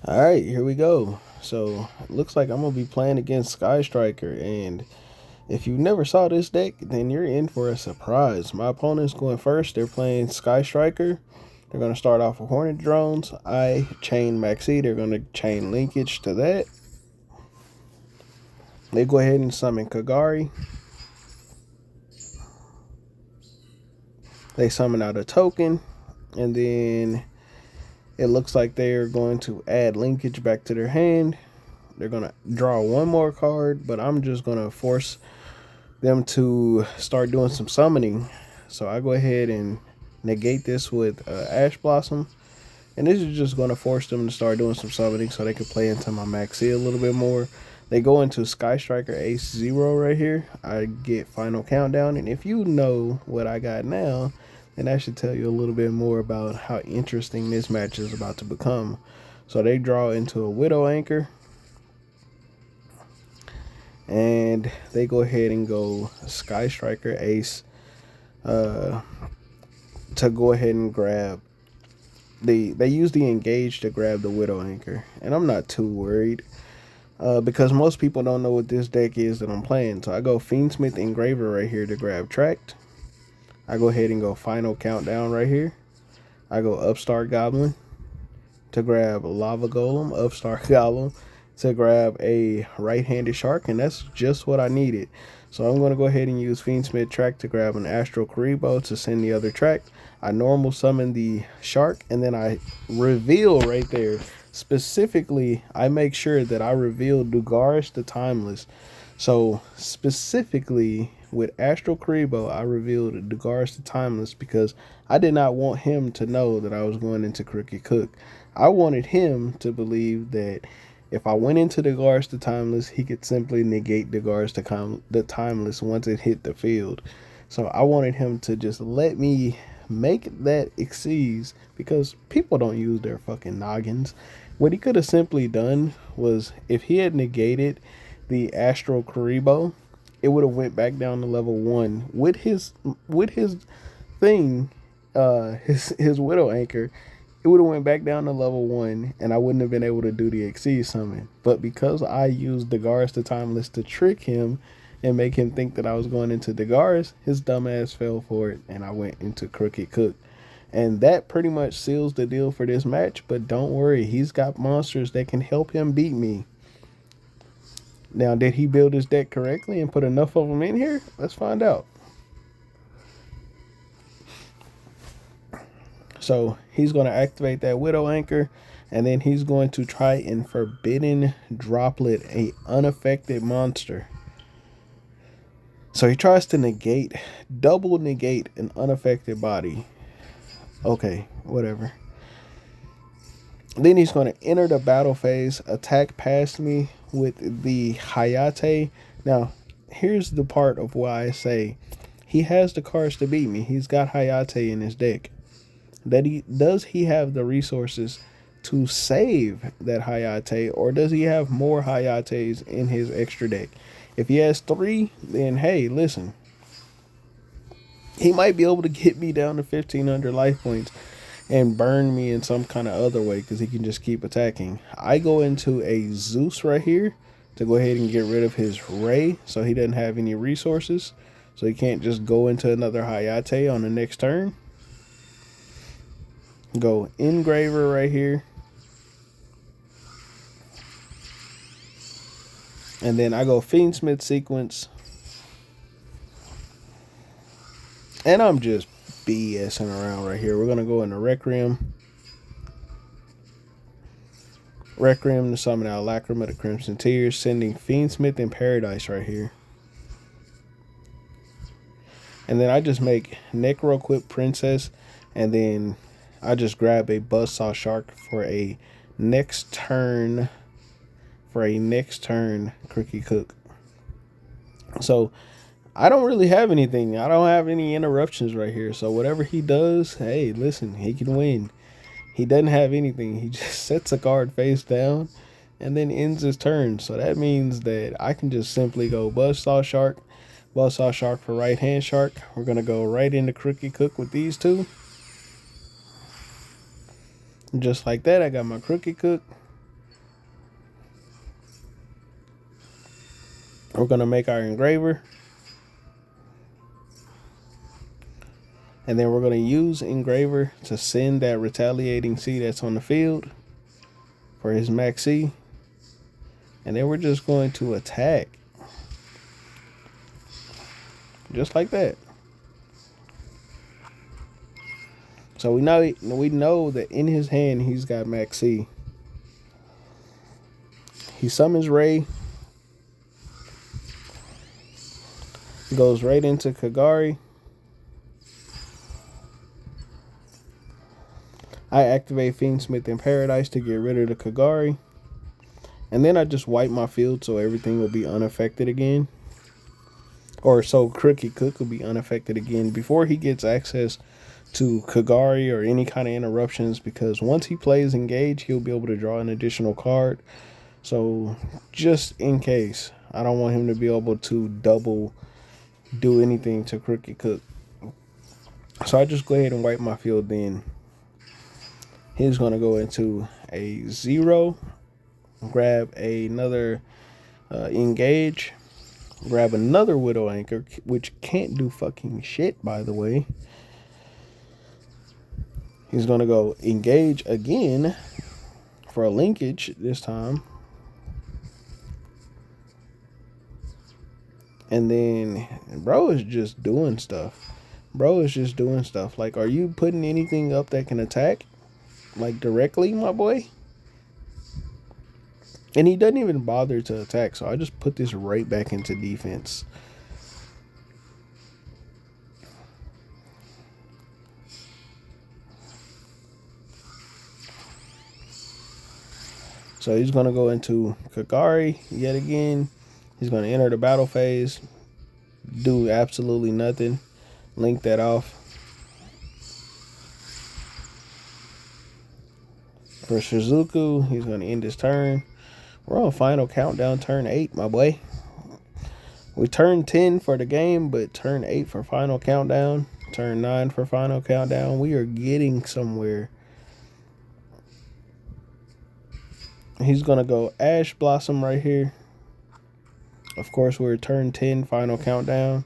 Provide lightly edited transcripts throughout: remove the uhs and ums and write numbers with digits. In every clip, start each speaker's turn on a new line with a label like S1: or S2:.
S1: All right, here we go. So it looks like I'm gonna be playing against Sky Striker, and if you never saw this deck, then you're in for a surprise. My opponent's going first. They're playing Sky Striker. They're gonna start off with Hornet drones. I chain Maxi. They're gonna chain linkage to that. They go ahead and summon Kagari. They summon out a token, and then it looks like they're going to add linkage back to their hand. They're gonna draw one more card, but I'm just gonna force them to start doing some summoning. So I go ahead and negate this with Ash Blossom. And this is just going to force them to start doing some summoning so they can play into my Maxi a little bit more. They go into Sky Striker Ace 0 right here. I get Final Countdown. And if you know what I got now, then that should tell you a little bit more about how interesting this match is about to become. So they draw into a Widow Anchor. And they go ahead and go Sky Striker Ace to go ahead and grab they use the engage to grab the Widow Anchor, and I'm not too worried because most people don't know what this deck is that I'm playing. So I go Fiendsmith Engraver right here to grab Tract. I go ahead and go Final Countdown right here. I go Upstart Goblin to grab Lava Golem, Upstart Golem to grab a right-handed Shark, and that's just what I needed. So I'm going to go ahead and use Fiendsmith Tract to grab an Astral Karibo to send the other Tract. I normal summon the Shark, and then I reveal right there. Specifically, I make sure that I reveal Dugaris the Timeless. So specifically with Astral Karibo, I revealed Dugaris the Timeless because I did not want him to know that I was going into Crooked Cook. I wanted him to believe that if I went into the Guards the Timeless, he could simply negate the Guards the Timeless once it hit the field. So I wanted him to just let me make that exceeds because people don't use their fucking noggins. What he could have simply done was if he had negated the Astral Karibo, it would have went back down to level 1 with his thing, his Widow Anchor. It would have went back down to level 1 and I wouldn't have been able to do the Exceed summon. But because I used Dagaris the Timeless to trick him and make him think that I was going into Dagaris, his dumbass fell for it and I went into Crooked Cook. And that pretty much seals the deal for this match, but don't worry, he's got monsters that can help him beat me. Now, did he build his deck correctly and put enough of them in here? Let's find out. So he's going to activate that Widow Anchor, and then he's going to try and Forbidden Droplet a unaffected monster. So he tries to double negate an unaffected body. Okay, whatever. Then he's going to enter the battle phase, attack past me with the Hayate. Now, here's the part of why I say he has the cards to beat me. He's got Hayate in his deck. Does he have the resources to save that Hayate, or does he have more Hayates in his extra deck? If he has 3, then hey, listen, he might be able to get me down to 1,500 life points and burn me in some kind of other way because he can just keep attacking. I go into a Zeus right here to go ahead and get rid of his Ray so he doesn't have any resources, so he can't just go into another Hayate on the next turn. Go Engraver right here. And then I go Fiendsmith Sequence. And I'm just BSing around right here. We're going to go into Requiem. Requiem to summon out Lacrima to Crimson Tears, sending Fiendsmith in Paradise right here. And then I just make Necroquip Princess, and then I just grab a Buzzsaw Shark for a next turn Crooked Cook. So I don't really have anything. I don't have any interruptions right here. So whatever he does, hey, listen, he can win. He doesn't have anything. He just sets a card face down and then ends his turn. So that means that I can just simply go Buzzsaw Shark for right hand Shark. We're going to go right into Crooked Cook with these two. Just like that, I got my Crooked Cook. We're going to make our engraver. And then we're going to use engraver to send that retaliating C that's on the field for his max C. And then we're just going to attack. Just like that. So we know that in his hand he's got max C. He summons Ray. Goes right into Kagari. I activate Fiendsmith in Paradise to get rid of the Kagari. And then I just wipe my field so everything will be unaffected again. Or so Crooked Cook will be unaffected again before he gets access to Kagari or any kind of interruptions. Because once he plays Engage, he'll be able to draw an additional card. So just in case, I don't want him to be able to double do anything to Crooked Cook. So I just go ahead and wipe my field then. He's going to go into a 0, grab another Engage, grab another Widow Anchor, which can't do fucking shit, by the way. He's going to go Engage again for a linkage this time. And then, bro is just doing stuff. Like, are you putting anything up that can attack? Like, directly, my boy? And he doesn't even bother to attack, so I just put this right back into defense. So he's going to go into Kagari yet again. He's going to enter the battle phase. Do absolutely nothing. Link that off. For Shizuku, he's going to end his turn. We're on final countdown, turn 8, my boy. We turned 10 for the game, but turn 8 for final countdown. Turn 9 for final countdown. We are getting somewhere. He's going to go Ash Blossom right here. Of course, we're turn 10, final countdown.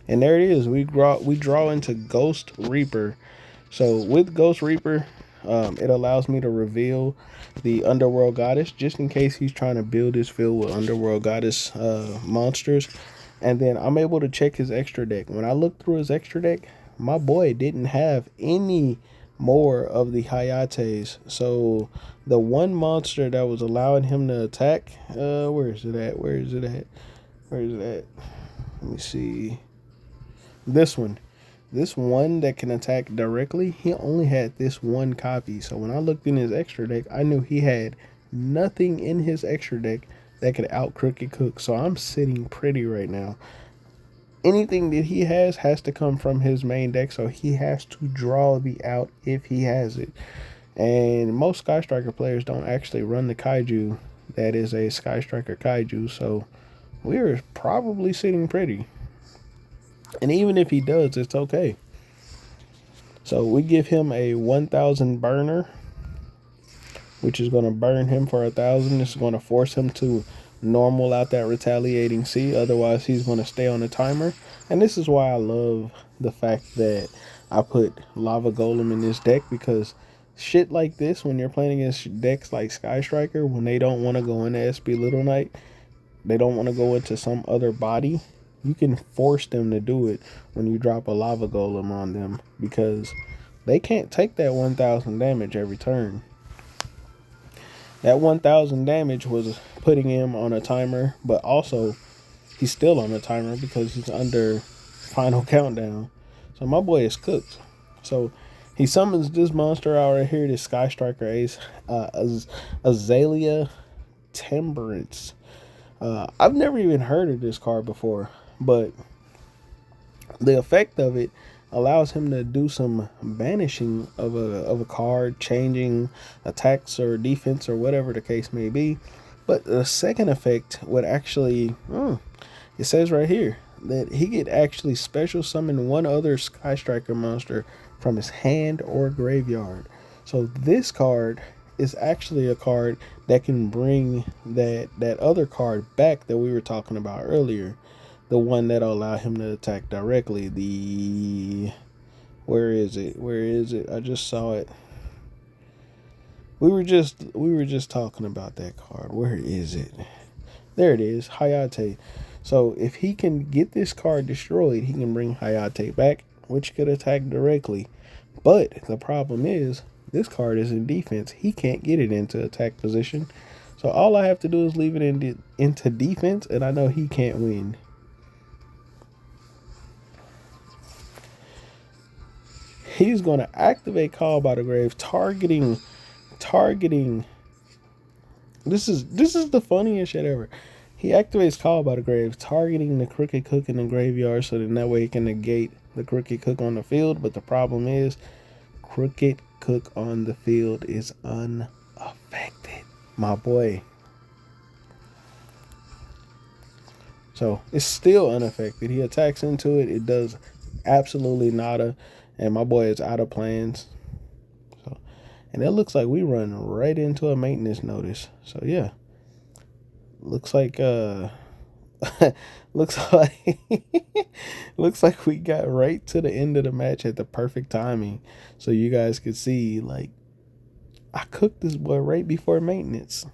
S1: And there it is. We draw into Ghost Reaper. So with Ghost Reaper, it allows me to reveal the Underworld Goddess, just in case he's trying to build his field with Underworld Goddess monsters. And then I'm able to check his extra deck. When I look through his extra deck, my boy didn't have any more of the Hayates. So the one monster that was allowing him to attack, where is it at? Let me see. This one that can attack directly, he only had this one copy. So when I looked in his extra deck, I knew he had nothing in his extra deck that could out Crooked Cook. So I'm sitting pretty right now. Anything that he has to come from his main deck, so he has to draw the out if he has it. And most Sky Striker players don't actually run the Kaiju that is a Sky Striker Kaiju, so we're probably sitting pretty. And even if he does, it's okay. So we give him a 1,000 burner, which is going to burn him for 1,000. This is going to force him to normal out that retaliating C. Otherwise, he's going to stay on the timer. And this is why I love the fact that I put Lava Golem in this deck, because shit like this, when you're playing against decks like Sky Striker, when they don't want to go into SB Little Knight, they don't want to go into some other body, you can force them to do it when you drop a Lava Golem on them, because they can't take that 1,000 damage every turn. That 1,000 damage was putting him on a timer, but also he's still on a timer because he's under final countdown. So my boy is cooked. So he summons this monster out right here, this Sky Striker Ace, Azalea Temperance. I've never even heard of this card before, but the effect of it allows him to do some banishing of a card, changing attacks or defense or whatever the case may be. But the second effect would actually, it says right here that he could actually special summon one other Sky Striker monster from his hand or graveyard. So this card is actually a card that can bring that other card back that we were talking about earlier, the one that'll allow him to attack directly. The where is it? Where is it? I just saw it. We were just talking about that card. Where is it? There it is, Hayate. So if he can get this card destroyed, he can bring Hayate back, which could attack directly. But the problem is, this card is in defense. He can't get it into attack position. So all I have to do is leave it into defense, and I know he can't win. He's going to activate Call by the Grave, targeting. This is the funniest shit ever. He activates Call by the Grave, targeting the Crooked Cook in the graveyard, so that way he can negate the Crooked Cook on the field. But the problem is, Crooked Cook on the field is unaffected, my boy. So it's still unaffected. He attacks into it. It does absolutely nada, and my boy is out of plans. So, and it looks like we run right into a maintenance notice. So yeah, looks like looks like looks like we got right to the end of the match at the perfect timing, so you guys could see, like, I cooked this boy right before maintenance.